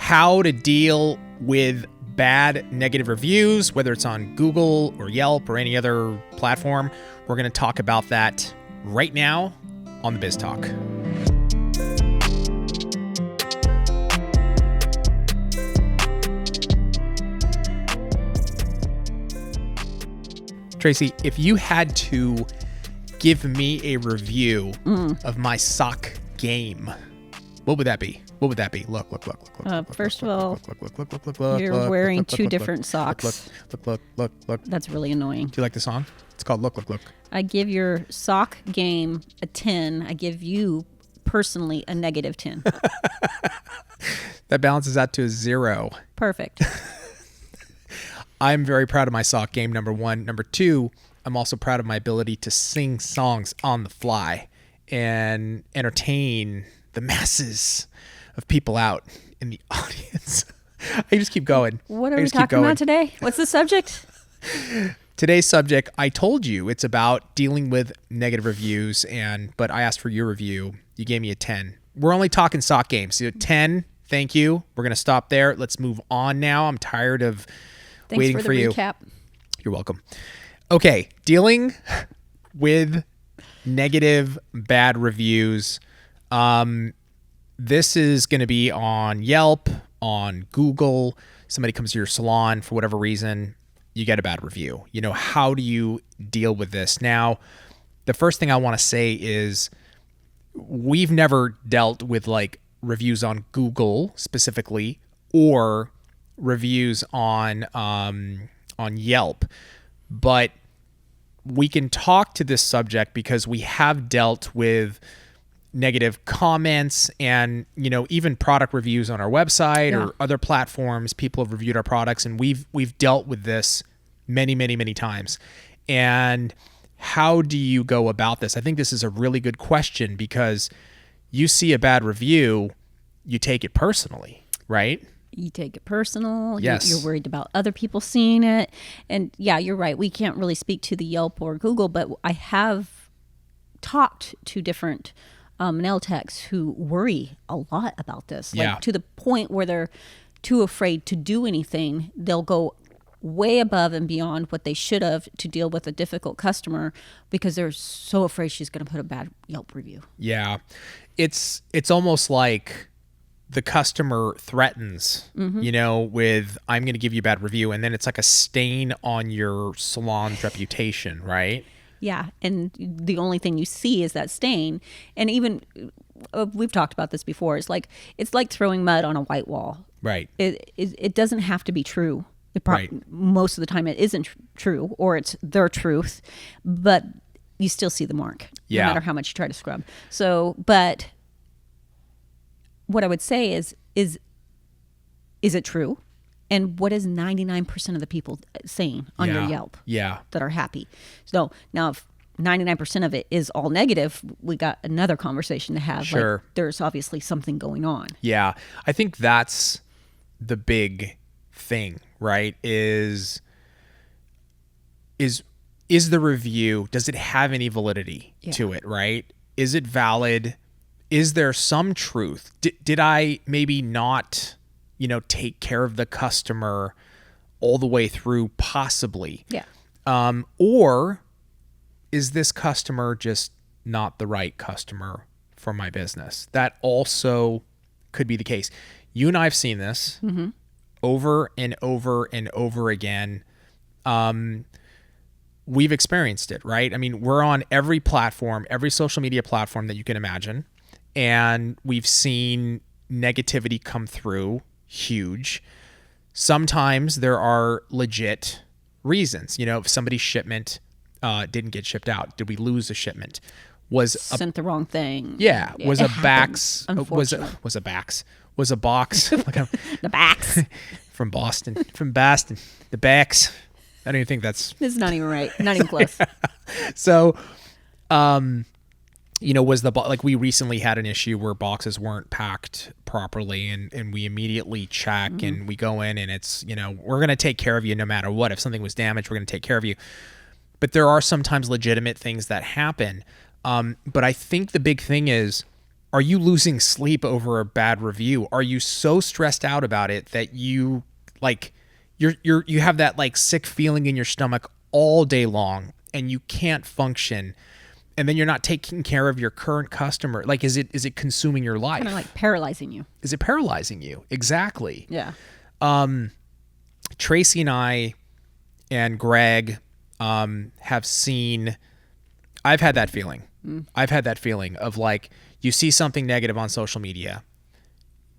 how to deal with bad negative reviews, whether it's on Google or Yelp or any other platform. We're going to talk about that right now on the Biz Talk. Tracey, if you had to give me a review of my sock game, what would that be? What would that be? Look. First of all, you're wearing two different socks. Look. That's really annoying. Do you like the song? It's called Look. I give your sock game a 10. I give you personally a negative 10. That balances out to a 0. Perfect. I'm very proud of my sock game, number one. Number two, I'm also proud of my ability to sing songs on the fly and entertain the masses of people out in the audience. I just keep going. What are we talking about today? What's the subject? Today's subject, I told you, it's about dealing with negative reviews, but I asked for your review. You gave me a 10. We're only talking sock games. So 10, thank you. We're going to stop there. Let's move on now. I'm tired of waiting for you. Recap. You're welcome. Okay, dealing with negative, bad reviews. This is going to be on Yelp, on Google. Somebody comes to your salon for whatever reason, you get a bad review. How do you deal with this? Now, the first thing I want to say is we've never dealt with like reviews on Google specifically or reviews on Yelp, but we can talk to this subject because we have dealt with negative comments and even product reviews on our website or other platforms. People have reviewed our products, and we've dealt with this many times. And how do you go about this? I think this is a really good question because you see a bad review, you take it personally, right? You take it personal. Yes. You're worried about other people seeing it. And yeah, you're right. We can't really speak to the Yelp or Google, but I have talked to different nail techs who worry a lot about this. Like to the point where they're too afraid to do anything. They'll go way above and beyond what they should have to deal with a difficult customer because they're so afraid she's going to put a bad Yelp review. Yeah. It's almost like the customer threatens, with I'm going to give you a bad review, and then it's like a stain on your salon's reputation, right? Yeah, and the only thing you see is that stain. And even we've talked about this before. It's like throwing mud on a white wall. Right. It doesn't have to be true. Right. Most of the time, it isn't true, or it's their truth, but you still see the mark, no matter how much you try to scrub. So, but what I would say is it true? And what is 99% of the people saying on your Yelp that are happy? So now if 99% of it is all negative, we got another conversation to have. Sure. Like, there's obviously something going on. Yeah. I think that's the big thing, right? Is the review, does it have any validity to it, right? Is it valid? Is there some truth? Did I maybe not, take care of the customer all the way through, possibly? Yeah. Or is this customer just not the right customer for my business? That also could be the case. You and I have seen this over and over and over again. We've experienced it, right? I mean, we're on every platform, every social media platform that you can imagine. And we've seen negativity come through huge. Sometimes there are legit reasons. If somebody's shipment didn't get shipped out, did we lose a shipment? Sent the wrong thing. Yeah. Was a box the backs from Boston, the backs. I don't even think that's. It's not even right. Not even close. So, was like we recently had an issue where boxes weren't packed properly, and we immediately check and we go in, and it's, we're going to take care of you no matter what. If something was damaged, we're going to take care of you. But there are sometimes legitimate things that happen. But I think the big thing is are you losing sleep over a bad review? Are you so stressed out about it that you like you have that like sick feeling in your stomach all day long and you can't function? And then you're not taking care of your current customer. Like, is it consuming your life? Kind of like paralyzing you. Is it paralyzing you? Exactly. Yeah. Tracy and I and Greg have seen, I've had that feeling. I've had that feeling of like, you see something negative on social media,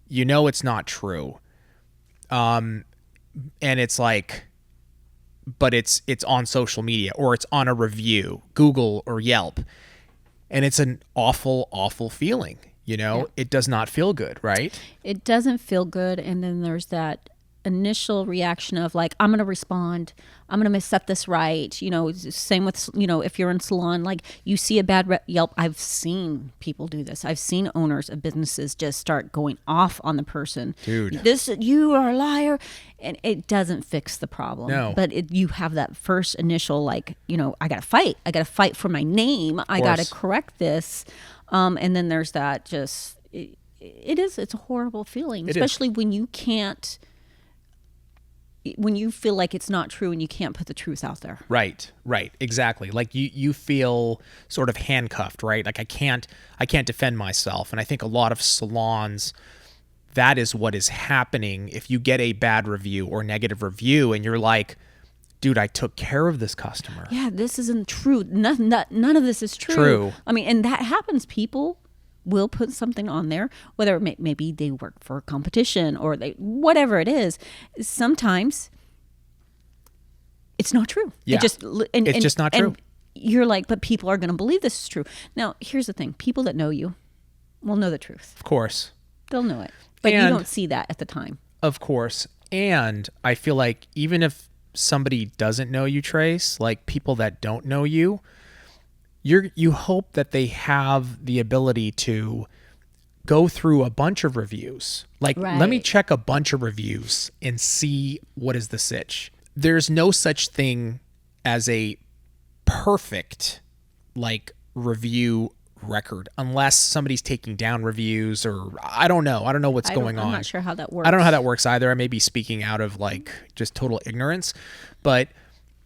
you know it's not true. And it's like, but it's on social media or it's on a review, Google or Yelp. And it's an awful, awful feeling, you know? Yeah. It does not feel good, right? It doesn't feel good. And then there's that initial reaction of like, I'm going to respond. I'm going to set this right. You know, same with, you know, if you're in salon, like you see a bad Yelp. I've seen people do this. I've seen owners of businesses just start going off on the person. Dude. You are a liar. And it doesn't fix the problem. No. But you have that first initial, like, you know, I got to fight. I got to fight for my name. I got to correct this. And then there's that just, it's a horrible feeling, especially when you can't, when you feel like it's not true and you can't put the truth out there. Right, exactly. Like you feel sort of handcuffed, right? Like I can't defend myself. And I think a lot of salons, that is what is happening. If you get a bad review or negative review and you're like, dude, I took care of this customer. Yeah, this isn't true. None of this is true. I mean, and that happens. People will put something on there, whether maybe they work for a competition or whatever it is. Sometimes it's not true. Yeah. It's just not true. And you're like, but people are going to believe this is true. Now, here's the thing. People that know you will know the truth. Of course. They'll know it. But you don't see that at the time. Of course. And I feel like even if somebody doesn't know you, Trace, like people that don't know you, you hope that they have the ability to go through a bunch of reviews. Like, let me check a bunch of reviews and see what is the sitch. There's no such thing as a perfect, like, review record unless somebody's taking down reviews or I don't know what's going on. I'm not sure how that works. I don't know how that works either. I may be speaking out of like just total ignorance, but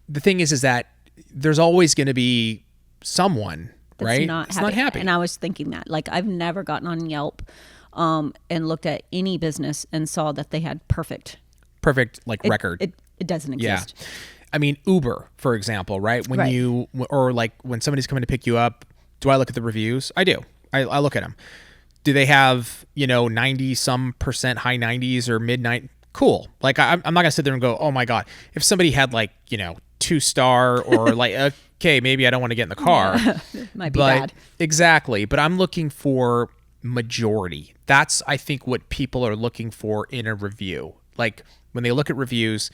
the thing is that there's always going to be someone that's right not happy. And I was thinking that, like, I've never gotten on Yelp and looked at any business and saw that they had perfect like record. It doesn't exist. Yeah. I mean, Uber, for example, right? When you, or like when somebody's coming to pick you up, do I look at the reviews? I do. I look at them. Do they have, 90 some percent, high 90s or mid 90s? Cool. Like I'm not gonna sit there and go, oh my God, if somebody had like, 2-star or like, okay, maybe I don't want to get in the car. Might be bad. Exactly. But I'm looking for majority. That's, I think, what people are looking for in a review. Like when they look at reviews,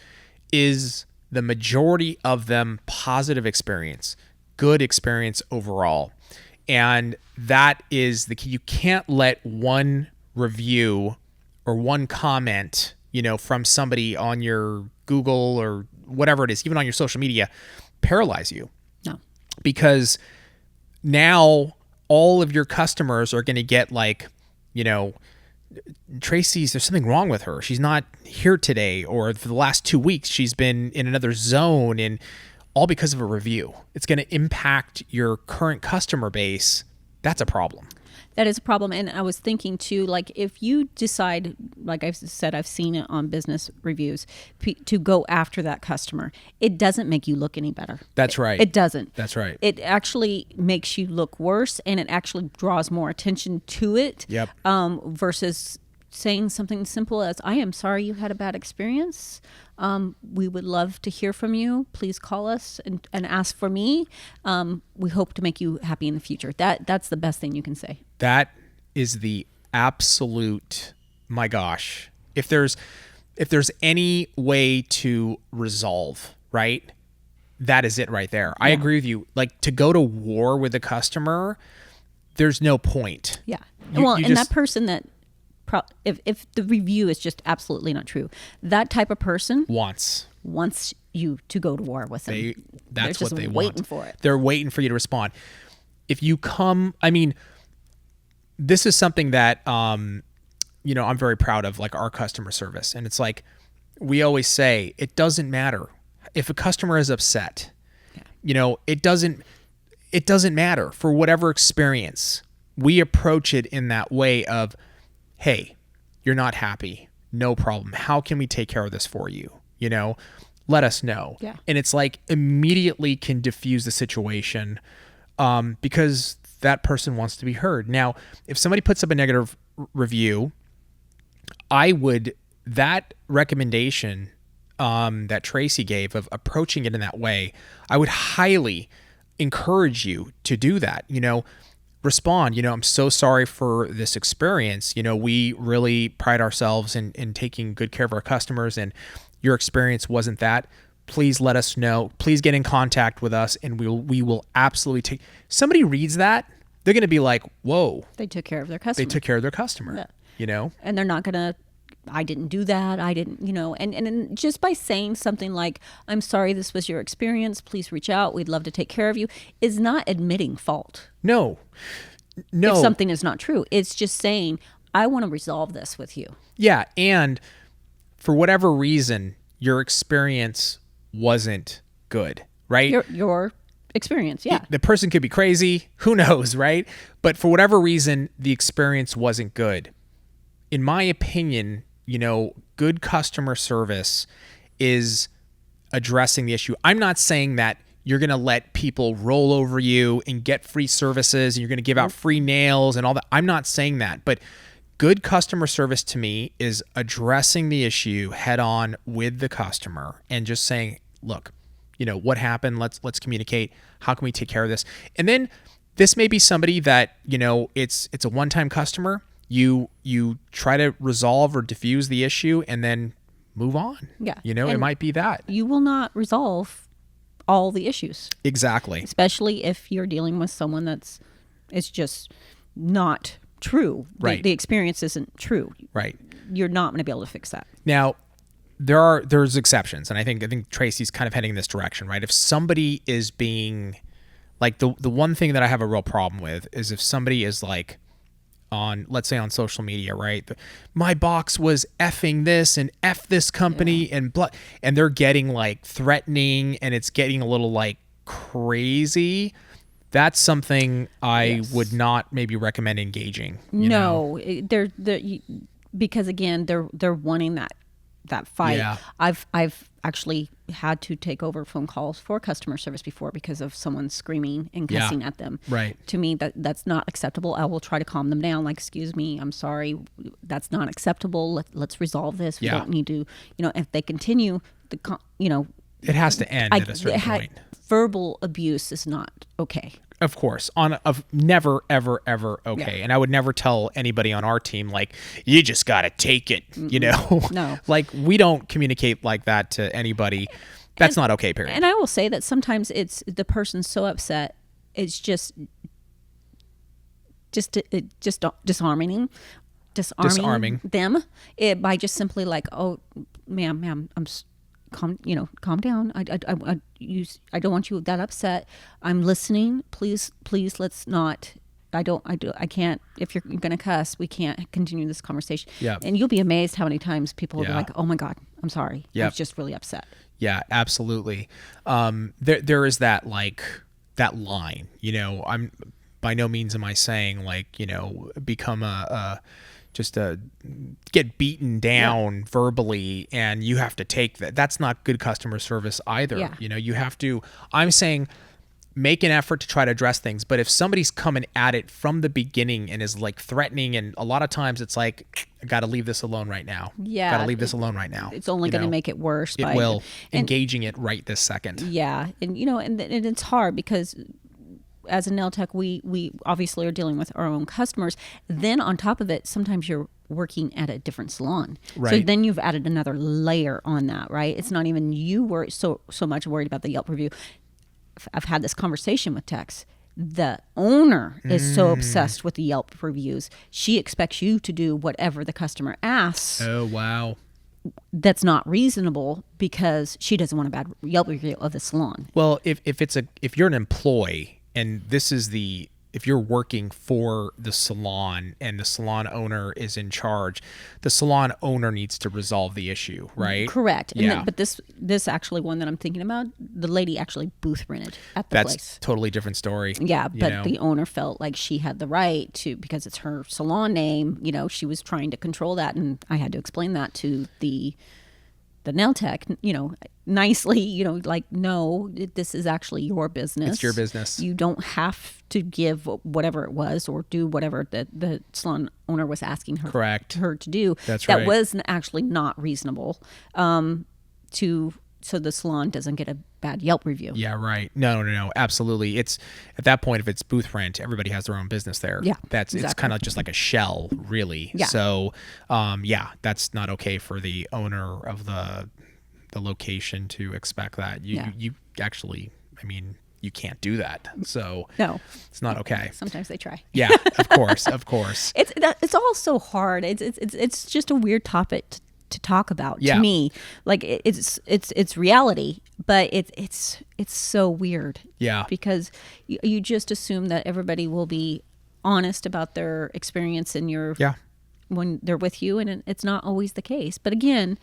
is the majority of them positive experience, good experience overall. And that is the key. You can't let one review or one comment, from somebody on your Google or whatever it is, even on your social media, paralyze you. No. Because now all of your customers are going to get like, Tracy's, there's something wrong with her. She's not here today, or for the last 2 weeks, she's been in another zone, and all because of a review. It's going to impact your current customer base. That's a problem. That is a problem. And I was thinking too, like if you decide, like I've said, I've seen it on business reviews, to go after that customer, it doesn't make you look any better. That's right. It doesn't. That's right. It actually makes you look worse, and it actually draws more attention to it. Yep. Versus saying something simple as, I am sorry you had a bad experience. We would love to hear from you. Please call us and ask for me. We hope to make you happy in the future. That's the best thing you can say. That is the absolute, my gosh. If there's any way to resolve, right? That is it right there. Yeah. I agree with you. Like to go to war with a customer, there's no point. Yeah. That person that, if the review is just absolutely not true, that type of person wants you to go to war with them. That's what they want. They're waiting for it. They're waiting for you to respond. If you come, this is something that, I'm very proud of, like our customer service. And it's like, we always say, it doesn't matter if a customer is upset, it doesn't matter for whatever experience. We approach it in that way of, hey, you're not happy. No problem. How can we take care of this for you? Let us know. Yeah. And it's like immediately can diffuse the situation, because that person wants to be heard. Now, if somebody puts up a negative review, that recommendation that Tracey gave of approaching it in that way, I would highly encourage you to do that. Respond, I'm so sorry for this experience. We really pride ourselves in taking good care of our customers, and your experience wasn't that. Please let us know. Please get in contact with us, and we will absolutely take. Somebody reads that, they're going to be like, whoa. They took care of their customer. Yeah. And they're not going to, I didn't do that. I didn't, and just by saying something like, I'm sorry this was your experience, please reach out, we'd love to take care of you, is not admitting fault. No. If something is not true, it's just saying, I want to resolve this with you. Yeah. And for whatever reason, your experience wasn't good, right? Your experience, yeah. The person could be crazy, who knows, right? But for whatever reason, the experience wasn't good. In my opinion, good customer service is addressing the issue. I'm not saying that you're going to let people roll over you and get free services and you're going to give out free nails and all that. I'm not saying that, but good customer service to me is addressing the issue head on with the customer and just saying, look, what happened? Let's communicate. How can we take care of this? And then this may be somebody that, it's a one-time customer. You try to resolve or diffuse the issue and then move on. Yeah. It might be that. You will not resolve all the issues. Exactly. Especially if you're dealing with someone it's just not true. Right. The experience isn't true. Right. You're not going to be able to fix that. Now, there's exceptions, and I think Tracey's kind of heading in this direction, right? If somebody is being like the one thing that I have a real problem with is if somebody is like let's say on social media, right? My box was effing this and F this company and blah, and they're getting like threatening and it's getting a little like crazy. That's something I would not maybe recommend engaging. They're because again, they're wanting that fight. Yeah. I've actually had to take over phone calls for customer service before because of someone screaming and cussing at them. Right. To me, that's not acceptable. I will try to calm them down. Like, excuse me, I'm sorry, that's not acceptable. Let's resolve this. We don't need to. If they continue, it has to end at a certain point. Verbal abuse is not okay. Of course, never, ever, ever okay. Yeah. And I would never tell anybody on our team, like, you just got to take it, No. Like, we don't communicate like that to anybody. That's not okay, period. And I will say that sometimes it's the person's so upset, it's just disarming them by just simply like, oh, ma'am, calm down. I don't want you that upset. I'm listening. Please, let's not. I can't. If you're going to cuss, we can't continue this conversation. Yeah. And you'll be amazed how many times people will be like, oh my God, I'm sorry. I was just really upset. Yeah, absolutely. There is that that line, I'm by no means am I saying become get beaten down verbally and you have to take that. That's not good customer service either. Yeah. You have to, I'm saying make an effort to try to address things. But if somebody's coming at it from the beginning and is like threatening, and a lot of times it's like, I got to leave this alone right now. Yeah. Got to leave this alone right now. It's only going to make it worse. It will. Engaging it right this second. Yeah. And, and it's hard because as a nail tech, we obviously are dealing with our own customers. Then on top of it, sometimes you're working at a different salon. Right. So then you've added another layer on that, right? It's not even you were so much worried about the Yelp review. I've had this conversation with techs. The owner is so obsessed with the Yelp reviews. She expects you to do whatever the customer asks. Oh, wow. That's not reasonable because she doesn't want a bad Yelp review of the salon. Well, if you're an employee and this is the if you're working for the salon and the salon owner is in charge, the salon owner needs to resolve the issue, right? Correct. Yeah. But this actually one that I'm thinking about, the lady actually booth rented at the place. That's totally different story. Yeah, but the owner felt like she had the right to, because it's her salon name, she was trying to control that, and I had to explain that to the nail tech, nicely, like, no, this is actually your business. It's your business. You don't have to give whatever it was or do whatever the salon owner was asking her, Correct. her to do. That's that right. was actually not reasonable, so the salon doesn't get a bad Yelp review. Yeah, right. No, absolutely. It's at that point, if it's booth rent, everybody has their own business there. Yeah, it's kind of just like a shell, really. Yeah. So, that's not okay for the owner of the location to expect that. You actually, you can't do that. So no, it's not okay. Sometimes they try. Yeah, of course. It's all so hard. It's just a weird topic to talk about to me. Like it's reality, but it's so weird. Yeah, because you just assume that everybody will be honest about their experience in when they're with you, and it's not always the case. But again,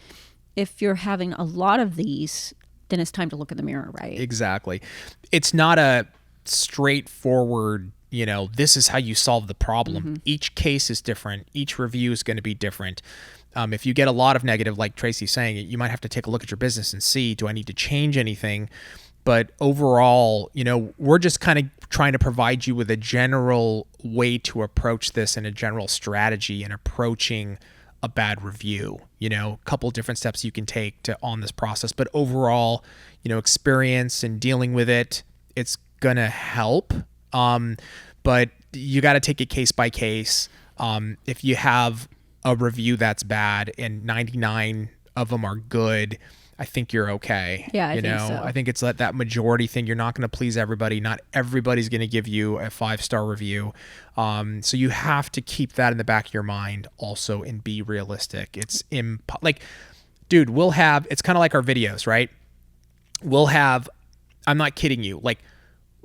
if you're having a lot of these, then it's time to look in the mirror, right? Exactly. It's not a straightforward, this is how you solve the problem. Mm-hmm. Each case is different. Each review is going to be different. If you get a lot of negative, like Tracy's saying, you might have to take a look at your business and see, do I need to change anything? But overall, we're just kind of trying to provide you with a general way to approach this and a general strategy in approaching a bad review. A couple different steps you can take on this process. But overall, experience and dealing with it, it's going to help. But you got to take it case by case. If you have a review that's bad and 99 of them are good, I think you're okay. Yeah, I think so. I think it's that majority thing. You're not going to please everybody. Not everybody's going to give you a 5-star review. So you have to keep that in the back of your mind also and be realistic. It's dude, it's kind of like our videos, right? I'm not kidding you. Like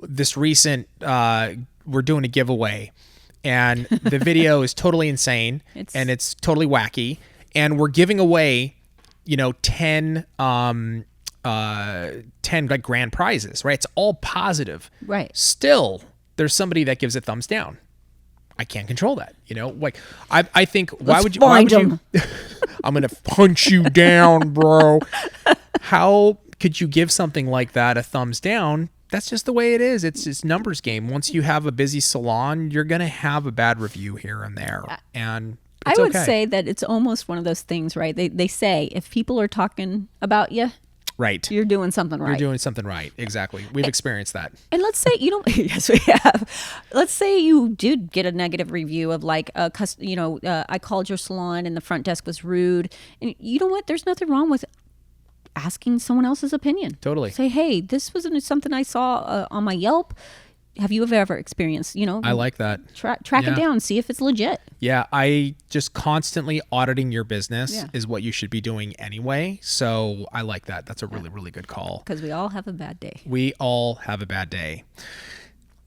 this recent, we're doing a giveaway and the video is totally insane and it's totally wacky. And we're giving away 10 like grand prizes, right? It's all positive. Right. Still, there's somebody that gives a thumbs down. I can't control that. Like I think why would you I'm going to punch you down, bro. How could you give something like that a thumbs down? That's just the way it is. It's just numbers game. Once you have a busy salon, you're going to have a bad review here and there. And I would say that it's almost one of those things, right? They say if people are talking about you, right, you're doing something right. You're doing something right. Exactly. We've experienced that. And let's say yes, we have. Let's say you did get a negative review of like I called your salon and the front desk was rude. And you know what? There's nothing wrong with asking someone else's opinion. Totally. Say, hey, this wasn't something I saw on my Yelp. Have you ever experienced, I like that. Track it down, see if it's legit. Yeah, I just constantly auditing your business is what you should be doing anyway. So I like that. That's a really, really good call. Because we all have a bad day. We all have a bad day.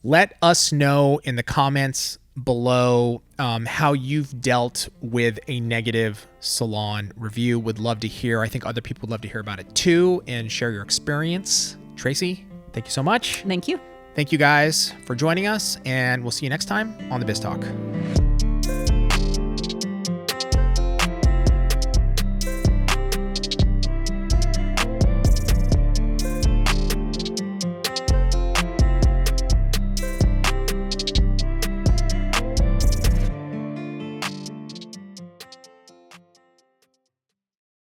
Let us know in the comments below how you've dealt with a negative salon review. Would love to hear. I think other people would love to hear about it too and share your experience. Tracy, thank you so much. Thank you. Thank you guys for joining us, and we'll see you next time on the Biz Talk.